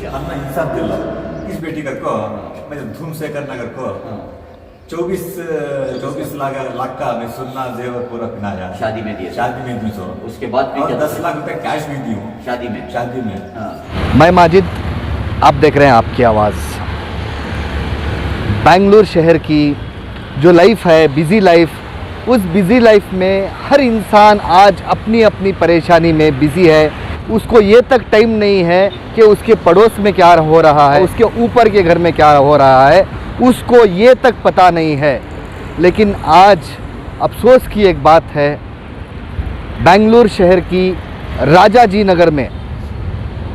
अन्ना इंसान दिल इस बेटी को मैं धूमशेखर नगर को 24 लाख का मैं सोना जेवर पूरा पहनाया, शादी में दिया, शादी में दी। उसके बाद और 10 लाख रुपए कैश भी दी हूँ शादी में। मैं माजिद, आप देख रहे हैं आपकी आवाज़। बेंगलुरु शहर की जो लाइफ है, बिज़ी लाइफ, उस बिज़ी लाइफ में हर इंसान आज अपनी अपनी परेशानी में बिज़ी है। उसको ये तक टाइम नहीं है कि उसके पड़ोस में क्या हो रहा है, उसके ऊपर के घर में क्या हो रहा है, उसको ये तक पता नहीं है। लेकिन आज अफसोस की एक बात है, बेंगलुरु शहर की राजाजी नगर में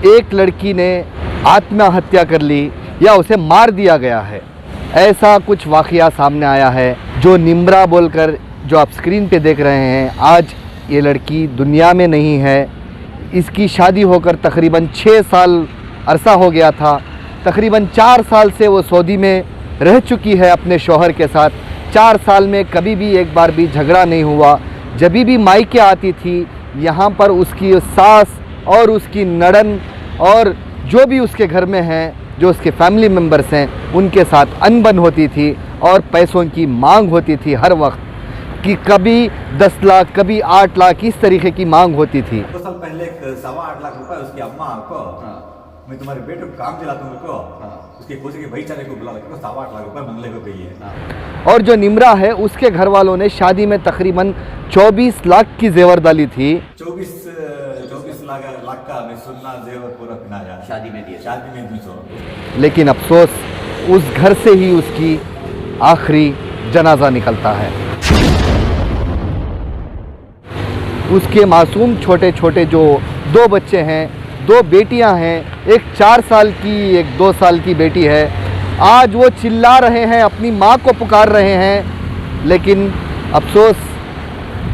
एक लड़की ने आत्महत्या कर ली या उसे मार दिया गया है। ऐसा कुछ वाक़या सामने आया है जो निम्रा बोलकर जो आप स्क्रीन पे देख रहे हैं। आज ये लड़की दुनिया में नहीं है। इसकी शादी होकर तकरीबन 6 साल अरसा हो गया था। तकरीबन 4 साल से वो सऊदी में रह चुकी है अपने शौहर के साथ। 4 साल में कभी भी एक बार भी झगड़ा नहीं हुआ। जब भी मायके आती थी, यहाँ पर उसकी सास और उसकी नड़न और जो भी उसके घर में हैं, जो उसके फैमिली मेम्बर्स हैं, उनके साथ अनबन होती थी और पैसों की मांग होती थी हर वक्त कि कभी 10 लाख, कभी 8 लाख, इस तरीके की मांग होती थी। 2 साल पहले 8.25 लाख रुपए उसकी अम्मा को मैं तुम्हारे बेटे को काम दिलाता हूँ को उसके कोसे के भाईचारे को बुला के 8.25 लाख रुपए मंगले को गई है। और जो निम्रा है, उसके घर वालों ने शादी में तकरीबन 24 लाख की जेवर डाली थी। 24 लाख का मैं सोना जेवर पूरा पहनाया, शादी में दी। लेकिन अफसोस, उस घर से ही उसकी आखिरी जनाजा निकलता है। उसके मासूम छोटे छोटे जो 2 बच्चे हैं, 2 बेटियां हैं, एक 4 साल की, एक 2 साल की बेटी है। आज वो चिल्ला रहे हैं, अपनी माँ को पुकार रहे हैं, लेकिन अफसोस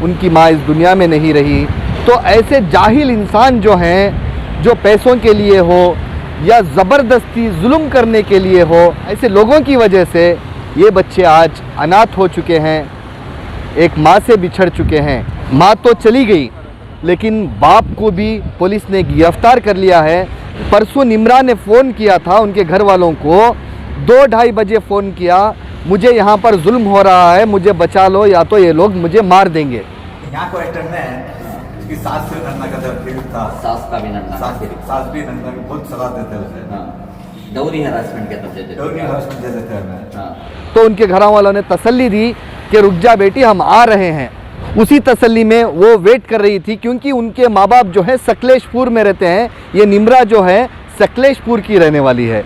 उनकी माँ इस दुनिया में नहीं रही। तो ऐसे जाहिल इंसान जो हैं, जो पैसों के लिए हो या ज़बरदस्ती जुल्म करने के लिए हो, ऐसे लोगों की वजह से ये बच्चे आज अनाथ हो चुके हैं, एक माँ से बिछड़ चुके हैं। माँ तो चली गई, लेकिन बाप को भी पुलिस ने गिरफ्तार कर लिया है। परसों निम्रा ने फ़ोन किया था उनके घर वालों को, 2-2:30 बजे फ़ोन किया, मुझे यहाँ पर जुल्म हो रहा है, मुझे बचा लो या तो ये लोग मुझे मार देंगे। यहाँ को एक्टर ने उसकी सास से नन्ना का था, सास का भी नन्ना, सास भी नन्ना को बहुत सलाह देते हैं उसे। डोरी हरासमेंट के तब देते, डोरी हरासमेंट दे देते हैं। तो उनके घर वालों ने तसल्ली दी कि रुक जा बेटी, हम आ रहे हैं। उसी तसल्ली में वो वेट कर रही थी, क्योंकि उनके माँ बाप जो है सकलेशपुर में रहते हैं। ये निम्रा जो है सकलेशपुर की रहने वाली है,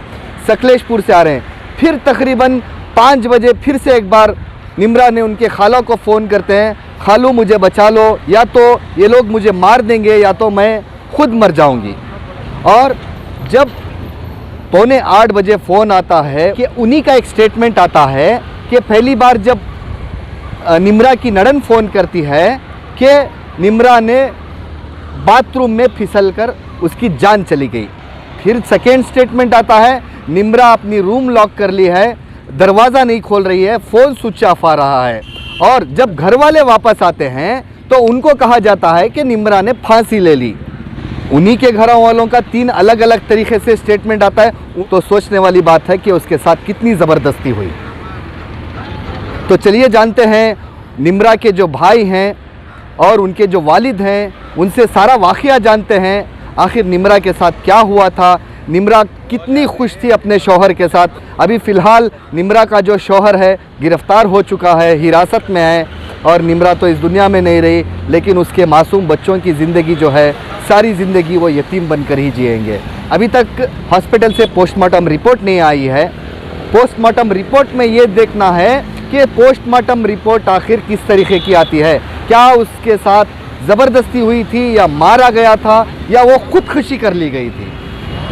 सकलेशपुर से आ रहे हैं। फिर तकरीबन 5 बजे फिर से एक बार निम्रा ने उनके खाला को फ़ोन करते हैं, खालू मुझे बचा लो, या तो ये लोग मुझे मार देंगे या तो मैं खुद मर जाऊंगी। और जब 7:45 बजे फ़ोन आता है कि उन्हीं का एक स्टेटमेंट आता है कि पहली बार जब निम्रा की नड़न फ़ोन करती है कि निम्रा ने बाथरूम में फिसलकर उसकी जान चली गई। फिर सेकेंड स्टेटमेंट आता है, निम्रा अपनी रूम लॉक कर ली है, दरवाज़ा नहीं खोल रही है, फ़ोन स्विच ऑफ आ रहा है। और जब घर वाले वापस आते हैं तो उनको कहा जाता है कि निम्रा ने फांसी ले ली। उन्हीं के घर वालों का 3 अलग अलग तरीके से स्टेटमेंट आता है। तो सोचने वाली बात है कि उसके साथ कितनी ज़बरदस्ती हुई। तो चलिए जानते हैं निम्रा के जो भाई हैं और उनके जो वालिद हैं, उनसे सारा वाक़या जानते हैं। आखिर निम्रा के साथ क्या हुआ था, निम्रा कितनी खुश थी अपने शौहर के साथ। अभी फ़िलहाल निम्रा का जो शौहर है गिरफ़्तार हो चुका है, हिरासत में है, और निम्रा तो इस दुनिया में नहीं रही, लेकिन उसके मासूम बच्चों की ज़िंदगी जो है, सारी ज़िंदगी वो यतीम बनकर ही जिएंगे। अभी तक हॉस्पिटल से पोस्टमार्टम रिपोर्ट नहीं आई है। पोस्टमार्टम रिपोर्ट में ये देखना है कि पोस्टमार्टम रिपोर्ट आखिर किस तरीके की आती है। क्या उसके साथ ज़बरदस्ती हुई थी या मारा गया था या वो खुदकुशी कर ली गई थी।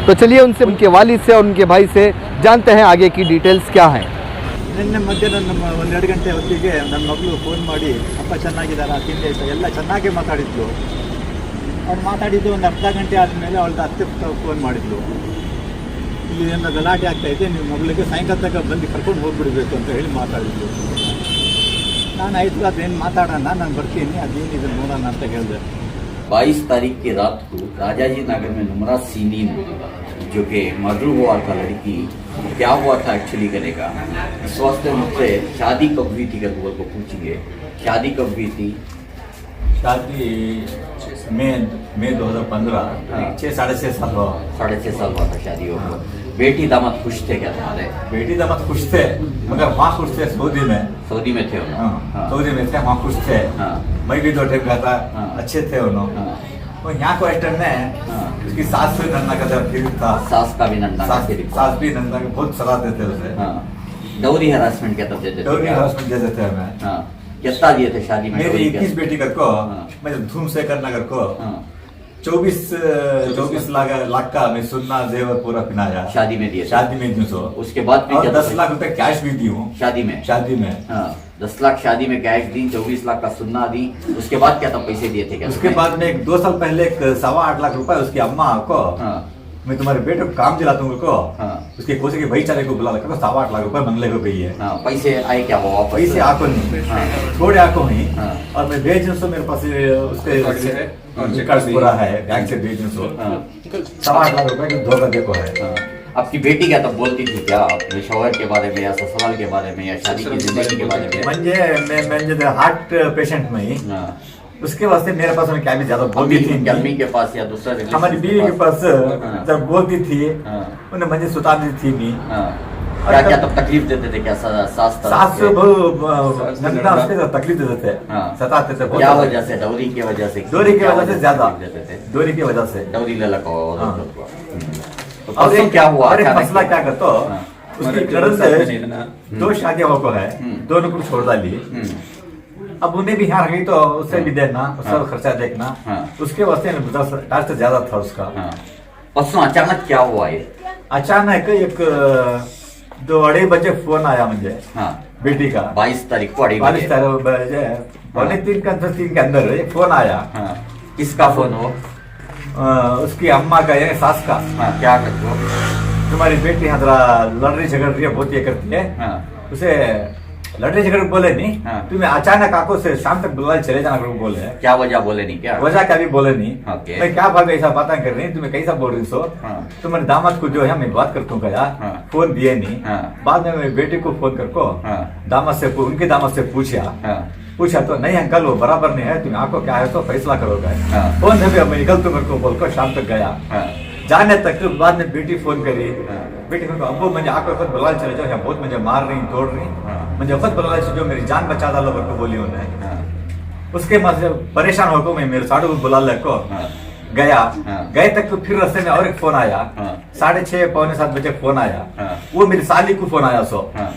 तो चलिए उनसे, उनके वालिद से और उनके भाई से जानते हैं आगे की डिटेल्स क्या हैं। ನಿನ್ನೆ ಮಧ್ಯಾಹ್ನ 1-2 ಗಂಟೆ ಹೊತ್ತಿಗೆ ನನ್ನ ಮಗಳು ಫೋನ್ ಮಾಡಿ ಅಪ್ಪ ಚೆನ್ನಾಗಿದ್ದಾರಾ, ತಿಂಡಿ ಆಯಿತಾ, ಎಲ್ಲ ಚೆನ್ನಾಗೇ ಮಾತಾಡಿದ್ಲು. ಅವ್ರು ಮಾತಾಡಿದ್ದು ಒಂದು ಅರ್ಧ ಗಂಟೆ ಆದಮೇಲೆ ಅವಳ್ದು ಅತ್ತೆ ಫೋನ್ ಮಾಡಿದ್ಲು, ಇಲ್ಲಿ ಏನೋ ಗಲಾಟೆ ಆಗ್ತಾಯಿದೆ, ನಿಮ್ಮ ಮಗಳಿಗೆ ಸಾಯಂಕಾಲ ತನಕ ಬಂದು ಕರ್ಕೊಂಡು ಹೋಗ್ಬಿಡ್ಬೇಕು ಅಂತ ಹೇಳಿ ಮಾತಾಡಿದ್ಲು. ನಾನು ಆಯಿತು, ಅದೇನು ಮಾತಾಡೋಣ, ನಾನು ಬರ್ತೀನಿ, ಅದೇನಿದೆ ನೋಡೋಣ ಅಂತ ಹೇಳಿದೆ. 22 तारीख की रात को राजाजी नगर में नुमरा सीनी में जो कि मर्डर हुआ था लड़की, क्या हुआ था एक्चुअली करेगा इस वास्ते मुझसे शादी कब हुई थी कर को पूछेंगे। शादी कब हुई थी? शादी मई 2015, हाँ। 6-6.5 साल हुआ। 6.5 साल हुआ था शादी हो। बेटी दामाद खुश थे क्या तुम्हारे? बेटी दामाद खुश थे, मगर वहाँ खुश थे सऊदी में। सऊदी में थे उन्होंने? सऊदी में थे, वहाँ खुश थे। हाँ। मैं भी 2 टाइम गया था, हाँ। अच्छे थे उन्होंने। हाँ। और यहाँ को एक्टर ने हाँ। उसकी सास से नन्ना का जब फिर था, सास का भी नंदा सास भी नन्ना को बहुत सलाह देते उसे। हाँ। डोरी हरासमेंट क्या तब देते थे? डोरी क्या? हरासमेंट दे देते हमें। हाँ। कितना दिए थे शादी में? मेरी डोरी 21 बेटी कर को, हाँ। मैं धूम से करना कर को हाँ। 24 लाख का मैं सुन्ना जेवर पूरा पहनाया। शादी में दिए थे? शादी में दी सो। उसके बाद फिर और क्या 10 था? लाख रुपए कैश भी दी हूँ शादी में? शादी में। हाँ। 10 लाख शादी में कैश दी, 24 लाख का सुन्ना दी। उसके बाद क्या था? पैसे दिए थे क्या? उसके बाद में 2 साल पहले 8.25 लाख रुपए उसकी अम्मा को, हाँ। मैं तुम्हारे बेटे को काम दिलाता हूँ को, हाँ। उसके कोसे के भाईचारे को बुला लगा 8.25 लाख रुपए मंगले को गई है। हाँ। पैसे आए क्या हुआ वापस? पैसे आको नहीं, हाँ। थोड़े आको नहीं। हाँ। और मैं भेज सो मेरे पास उसके रिकॉर्ड पूरा है, बैंक से भेज सो। हाँ। 8.25 लाख रुपए की धोखा देखो है। हाँ। आपकी बेटी क्या तब बोलती थी क्या अपने शौहर के बारे में या ससुराल के बारे में या शादी की जिंदगी के बारे में? मैं हार्ट पेशेंट में ही, हाँ। उसके वास्ते मेरे पास क्या भी ज्यादा बोलती थी। अम्मी के पास या दूसरा रिलेशन हमारी बीवी के पास हाँ। जब बोलती थी, हाँ। उन्हें मुझे सुताती थी नहीं। हाँ। क्या क्या तब तकलीफ देते थे क्या? सास तरफ सास से? नंदा उसके साथ तकलीफ देते थे, हाँ। सताते थे बहुत क्या ज्यादा। वजह से? डोरी की वजह से? डोरी की क्या वजह से ज्यादा, तकलीफ देते थे? डोरी की वजह से। डोरी ले लगा हाँ। तो और परसों एक क्या हुआ? और एक अचानक? मसला क्या करते हो, हाँ। उसकी कारण से 2 शादियां को है, दोनों को छोड़ डाली। अब उन्हें भी यहाँ रही तो उससे भी देना, उसका खर्चा देखना, हाँ। उसके वास्ते 10 से ज्यादा था उसका। हाँ। परसों अचानक क्या हुआ ये? अचानक 2-2:30 बजे फोन आया मुझे हाँ। बेटी का। 22 तारीख को 2:30 22 बजे। बजे 2:45 के अंदर एक फोन आया। हाँ। किसका फोन हो? उसकी अम्मा का यानी सास का। हाँ। क्या करते हो? तुम्हारी बेटी यहाँ जरा लड़ रही झगड़ रही है, बहुत ये करती है। हाँ। उसे लड़ने झगड़ बोले नहीं, हाँ। तुम्हें अचानक आको से शाम तक बुला चले जाना को बोले। क्या वजह बोले नहीं क्या? वजह क्या भी बोले नहीं। ओके। मैं क्या भाग ऐसा बातें कर रही, तुम्हें कैसा बोल रही सो। हाँ। तुम्हारे दामाद को जो है मैं बात करता हूँ गया, हाँ। फोन दिए नहीं। हाँ। बाद में मैं बेटी को फोन करको हाँ। उनके दामाद से पूछा तो नहीं अंकल वो बराबर नहीं है, तुम्हें आको क्या है तो फैसला करोगे। हाँ। फोन है मैं निकल तुम को बोलकर शाम तक गया। हाँ। जाने तक बाद में बेटी फोन करी। हाँ। बेटी को अब्बू मुझे आको खुद बुला चले जाओ, यहाँ बहुत मुझे मार रही तोड़ रही, हाँ। मुझे खुद बुला जो मेरी जान बचा डालो को बोली उन्हें। हाँ। उसके बाद से परेशान होकर मैं मेरे साड़ू को बुला लेको हाँ। गया। हाँ। गए तक तो फिर रास्ते में और एक फोन आया। हाँ। 6:30 पौने 7 बजे फोन आया। हाँ। वो मेरी साली को फोन आया सो। हाँ।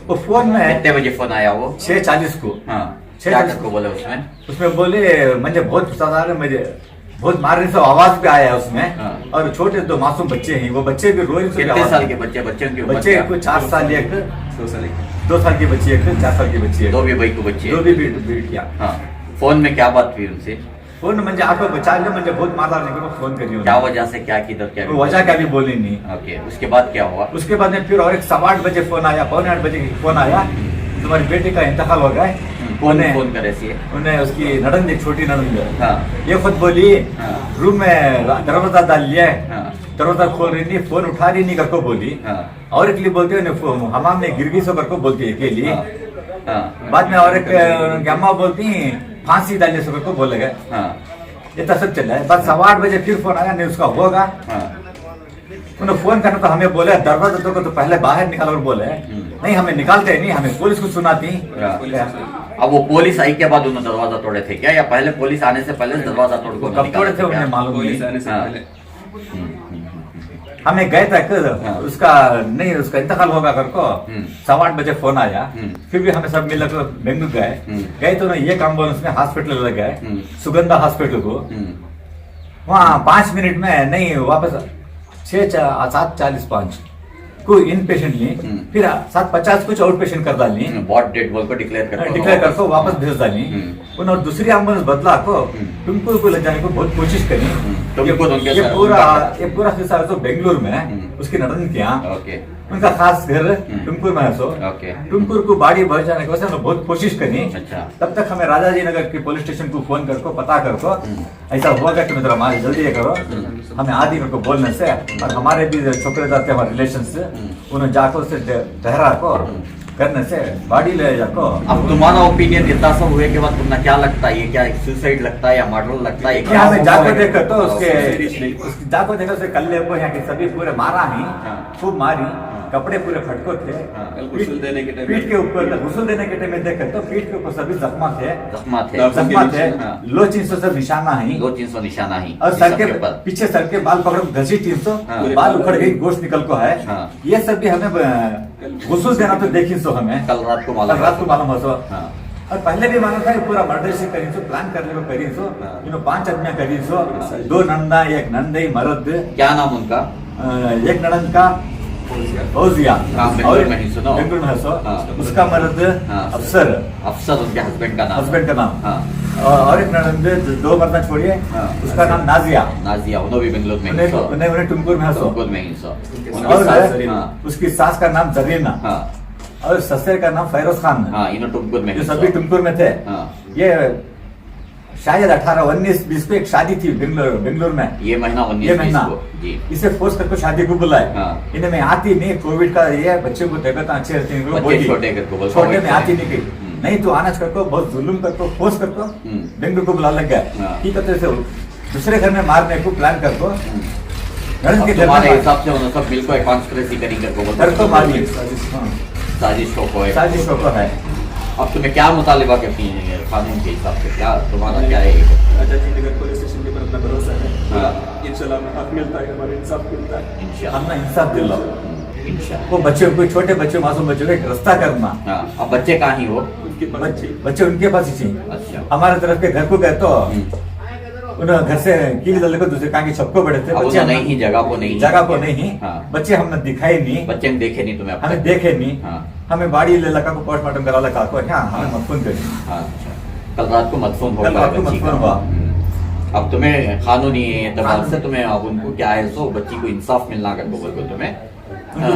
वो फोन में कितने बजे फोन आया वो? 6:40 को। हाँ। 6:40 क्या को बोले उसमें? उसमें बोले मुझे बहुत गुस्सा आ रहा है, मुझे बहुत मार रही, सब आवाज भी आया उसमें। हाँ। और छोटे 2 मासूम बच्चे हैं, वो बच्चे भी रोई। कितने साल के बच्चे? बच्चों की उम्र बच्चे क्या? को 4 साल एक 2 साल की बच्ची एक 4 साल की बच्ची एक दो भी भाई को बच्चे? दो भी बेटियां। हाँ। फोन में क्या बात हुई उनसे? फोन मुझे आको बचा लिया, मुझे बहुत मारा नहीं, फोन करियो। क्या वजह से? क्या की क्या? वजह क्या भी बोली नहीं। ओके। उसके बाद क्या हुआ? उसके बाद में फिर और एक 8:15 बजे फोन आया, 7:45 बजे फोन आया, तुम्हारी बेटी का इंतकाल हो गया। कौन फोन करे सी? उन्हें उसकी नड़न एक छोटी नड़न हाँ। ये खुद बोली हाँ। रूम में दरवाजा डाल लिया, हाँ। दरवाजा खोल रही नहीं, फोन उठा रही नहीं करको बोली। हाँ। और एक लिए बोलते हमाम में गिर गई सो करको बोलती है अकेली। हाँ। हाँ। बाद में और एक अम्मा बोलती फांसी डालने से करको बोले गए। हाँ। ये तो सब चल रहा है। बस 8:15 बजे फिर फोन आया, नहीं उसका होगा। हाँ। उन्हें फोन करना तो हमें बोले दरवाजा तो पहले बाहर निकाल और बोले नहीं हमें निकालते नहीं, हमें पुलिस को सुनाती। अब वो पुलिस आई के बाद उन्होंने दरवाजा तोड़े थे क्या, या पहले पुलिस आने से पहले दरवाजा तोड़ को कब तोड़े थे उन्हें मालूम नहीं। हमें गए तक उसका नहीं, उसका इंतकाल होगा करको 8:15 बजे फोन आया। फिर भी हमें सब मिलकर बेंगलुरु गए तो ये एम्बुलेंस में हॉस्पिटल ले गए, सुगंधा हॉस्पिटल को। वहाँ 5 मिनट में नहीं, वापस 7:45 को इन पेशेंट ली, फिर 7:50 कुछ आउट पेशेंट कर डाली, बॉट डेड बोल को डिक्लेयर कर वापस भेज डाली। और दूसरी एम्बुलेंस बदला को तुमको को ले जाने को बहुत कोशिश करी। ये पूरा हिस्सा तो बेंगलुरु में उसकी नड़न किया। उनका खास घर टुमकुर में है सो ओके। टुमकुर को बाड़ी बढ़ जाने के वजह बहुत कोशिश करी। अच्छा। तब तक हमें राजा जी नगर की पुलिस स्टेशन को फोन करको पता करको ऐसा होगा कि मतलब हमारे जल्दी ये करो, हमें आदि को बोलने से और हमारे भी छोकरे जाते हमारे रिलेशन से उन्हें जाको से ठहरा को करने से बाड़ी ले जाको। अब तुम्हारा ओपिनियन इतना सब हुए के बाद तुम्हें क्या लगता है, ये क्या सुसाइड लगता है या मर्डर लगता है, क्या हमें जाको देखो तो उसके जाको देखो से कल्ले को यहाँ के सभी पूरे मारा ही, खूब मारी, कपड़े पूरे फटको थे, गुस्ल देने के टाइम पीठ के ऊपर गुस्ल देने के टाइम में देखे तो पीठ के ऊपर सभी जख्मा थे, जख्मा थे, लो 300 सब निशाना ही, 200-300 निशाना ही, और सर के पीछे सर के बाल पकड़ो घसी 300 बाल उखड़ गई, गोश्त निकल को है। ये सब भी हमें गुस्ल देना तो देखी सो हमें कल रात को मालूम हो सो। और पहले भी मालूम था पूरा मर्डर से करी सो, प्लान करने को करी सो, 5 आदमी करी सो, 2 नंदा 1 नंदई मर्द। क्या नाम उनका? एक नंद का फौजिया बेंगलुरु में ही सुनो, बेंगलुरु में है सो, उसका मर्द अफसर उनके हस्बैंड का नाम। और एक नंद 2 मर्द छोड़िए, उसका नाम नाजिया, उन्होंने भी बेंगलुरु में ही सो, उन्हें टुमकुर में है सो, टुमकुर में ही सो। और उसकी सास का नाम जरीना और ससुर का नाम फैरोज खान, इन्होंने टुमकुर में जो सभी टुमकुर में थे। ये शायद 18-19-20 पे एक शादी थी बेंगलुरु में, ये महीना 19-20 को जी। इसे फोर्स करके शादी को बुलाए, इन्हें में आती नहीं, कोविड का ये बच्चे को देखा तो अच्छे रहते हैं, छोटे में आती नहीं गई, नहीं तो आना करको बहुत जुल्म करको फोर्स करको बेंगलुरु को बुला लग गया। ठीक है, तो दूसरे घर में मारने को प्लान करको तुम्हारे हिसाब से उन्होंने सब मिलकर कॉन्स्पिरेसी करी करको मारिए, साजिश को है। अब तुम्हें क्या मुतालिबा करती है कानून के हिसाब से, क्या तुम्हारा क्या है? राजा जी नगर पुलिस स्टेशन के ऊपर अपना भरोसा है, इंशाल्लाह हमें हक मिलता है, हमारा इंसाफ मिलता है इंशाल्लाह। हमने इंसाफ दिला इंशाल्लाह। वो बच्चे को, छोटे बच्चे, मासूम बच्चों को एक रास्ता करना। अब बच्चे कहाँ ही हो? उनके बच्चे उनके पास ही चाहिए। अच्छा। हमारे तरफ के घर को गए तो उन्होंने घर से कील डाले को दूसरे कहा कि छपको बड़े थे बच्चे नहीं, जगह को नहीं, बच्चे हमने दिखाई नहीं, बच्चे ने देखे नहीं तुम्हें, हमें देखे नहीं। हमें बाड़ी ले लगा को पोस्टमार्टम करा लगा को, हमें मदफून करी। कल रात को मदफून हो गया बच्ची का। अब तुम्हें कानूनी एतबार से तुम्हें अब उनको क्या है, सो बच्ची को इंसाफ मिलना कर बोल को तुम्हें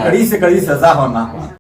कड़ी से कड़ी सजा होना।